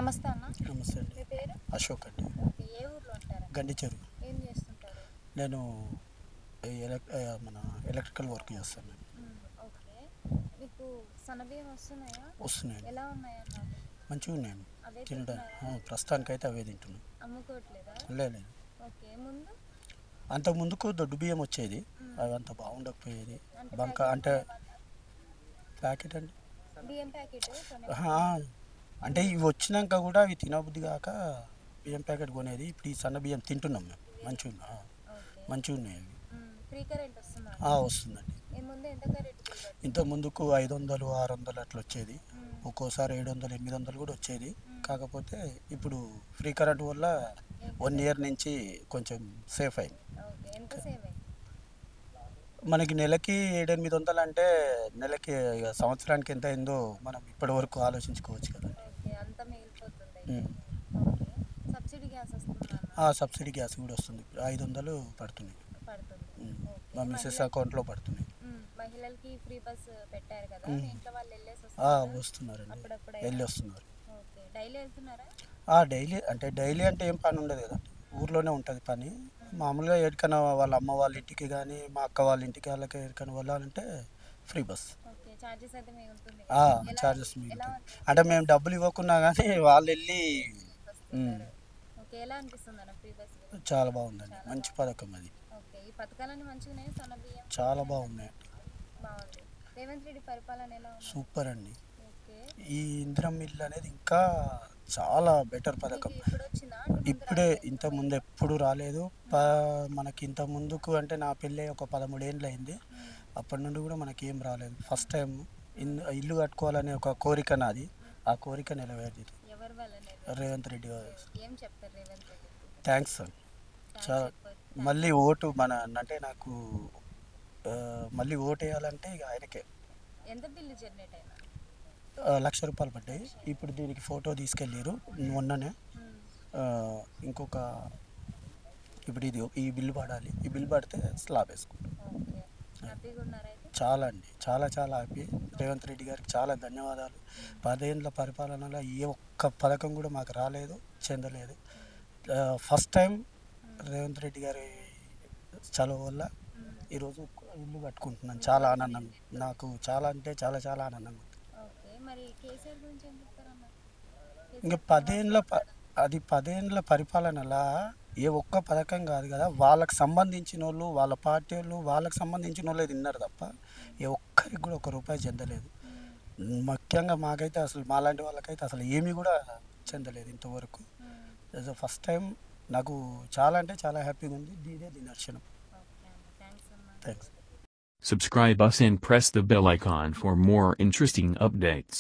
నమస్తే అన్న. నమస్తే అండి. మీ పేరు? అశోక్ అండి. ఓకే. ఏ ఊర్లో ఉంటారు? గండిచెరువు. ఏం చేస్తుంటారు? నేను మన ఎలక్ట్రికల్ వర్క్ చేస్తాను నేను. ఓకే. మీకు సన్నబియ్యం వస్తున్నాయా? వస్తున్నాయండి. ఎలా ఉన్నాయన్న? మంచిగా ఉన్నాయండి. అవే తినడానికి తింటున్నారా? ప్రస్తుతానికైతే అవే తింటున్నాను. అమ్ముకోవట్లేదా? లేదు. ఓకే. ముందు అంతకు ముందుకు దొడ్డు బియ్యం వచ్చేది, అవి అంత బాగుండకపోయేది. బంక అంటే ప్యాకెట్ అండి, బియ్యం ప్యాకెట్ ఆహా, అంటే ఇవి వచ్చినాక కూడా అవి తినబుద్ధి కాక బియ్యం ప్యాకెట్ కొనేది. ఇప్పుడు ఈ సన్న బియ్యం తింటున్నాం మేము. మంచిగా మంచిగా ఉన్నాయి అవి. ఫ్రీ కరెంట్ వస్తుందా? వస్తుందండి. ముందు ఎంత కరెంట్ బిల్ పడుతుంది? ఇంత ముందుకు 500 600 అట్లా వచ్చేది. ఒక్కోసారి 700 800 కూడా వచ్చేది. కాకపోతే ఇప్పుడు ఫ్రీ కరెంట్ వల్ల 1 ఇయర్ నుంచి కొంచెం సేఫ్ అయింది. ఓకే. ఎంత సేవ్ అయింది? మనకి నెలకి 700 800 అంటే నెలకి ఇక సంవత్సరానికి ఎంత అయిందో మనం ఇప్పటి వరకు ఆలోచించుకోవచ్చు కదా. ఓకే. అంత మిగిలిపోతుంది. ఓకే. సబ్సిడీ గ్యాస్ వస్తుందా? సబ్సిడీ గ్యాస్ కూడా వస్తుంది. 500 పడుతుంది. మా మిస్సెస్ అకౌంట్లో పడుతుంది. మహిళలకి ఫ్రీ బస్ పెట్టారు కదా, ఇంట్లో వాళ్ళు వెళ్ళేసి వస్తున్నారండి. అప్పుడప్పుడు వెళ్ళి వస్తున్నారు. ఓకే. డైలీ వెళ్తున్నారా? డైలీ అంటే ఏం పని ఉండదు కదా, ఊర్లోనే ఉంటుంది పని. మామూలుగా ఎక్కడికైనా వాళ్ళ అమ్మ వాళ్ళ ఇంటికి కానీ మా అక్క వాళ్ళ ఇంటికి వాళ్ళకి ఎక్కడికైనా వెళ్ళాలంటే ఫ్రీ బస్. ఓకే. చార్జెస్ అయితే మిగులుతుంది. చార్జెస్ అంటే మేము డబ్బులు ఇవ్వకున్నా కానీ వాళ్ళు వెళ్ళి ఓకే. ఎలా అనిపిస్తుంది అన్న ఫ్రీ బస్? చాలా బాగుందండి, మంచి పథకం అది. ఓకే. ఈ పథకాలన్నీ మంచిగానే సన్న బియ్యం చాలా బాగున్నాయండి. బాగుంది. రేవంత్ రెడ్డి పరిపాలన ఎలా ఉంది? సూపర్ అండి. ఓకే. ఈ ఇందిరం మిల్ అనేది ఇంకా చాలా బెటర్ పథకం. ఇప్పుడే ఇంత ముందు ఎప్పుడు రాలేదు. మనకి ఇంత ముందుకు అంటే నా పెళ్ళి ఒక 13 ఏళ్ళు అయింది. అప్పటి నుండి కూడా మనకి ఏం రాలేదు. ఫస్ట్ టైం ఇల్లు కట్టుకోవాలనే ఒక కోరిక నాది. ఆ కోరిక నెరవేరింది. రేవంత్ రెడ్డి గారు. Thanks sir. చాలా మళ్ళీ ఓటు అంటే నాకు మళ్ళీ ఓటు వేయాలంటే ఇక ఆయనకే. ఎంత బిల్లు జనరేట్ అయినా? 1,00,000 రూపాయలు పడ్డాయి. ఇప్పుడు దీనికి ఫోటో తీసుకెళ్ళారు మొన్ననే. ఇంకొక ఇప్పుడు ఈ బిల్లు పడాలి. ఈ బిల్లు పడితే స్లాబ్ వేసుకుంటాం. చాలా అండి, చాలా చాలా హ్యాపీ. రేవంత్ రెడ్డి గారికి చాలా ధన్యవాదాలు. 10 ఏళ్ళ పరిపాలనలో ఏ ఒక్క పథకం కూడా మాకు రాలేదు, చెందలేదు. ఫస్ట్ టైం రేవంత్ రెడ్డి గారి చలువ వల్ల ఈరోజు ఇల్లు కట్టుకుంటున్నాను. చాలా ఆనందం, నాకు చాలా అంటే చాలా చాలా ఆనందంగా ఉంది. ఇంకా 10 ఏళ్ళ పరిపాలనలా ఏ ఒక్క పథకం కాదు కదా, వాళ్ళకి సంబంధించిన వాళ్ళు, వాళ్ళ పార్టీ వాళ్ళు, వాళ్ళకి సంబంధించిన వాళ్ళే తిన్నారు తప్ప ఏ ఒక్కరికి కూడా 1 రూపాయి చెందలేదు. ముఖ్యంగా మాకైతే అసలు మాలాంటి వాళ్ళకైతే అసలు ఏమీ కూడా చెందలేదు ఇంతవరకు. ఫస్ట్ టైం నాకు చాలా అంటే చాలా హ్యాపీగా ఉంది. ఇదే నిదర్శనం. Thanks. Subscribe us and press the bell icon for more interesting updates.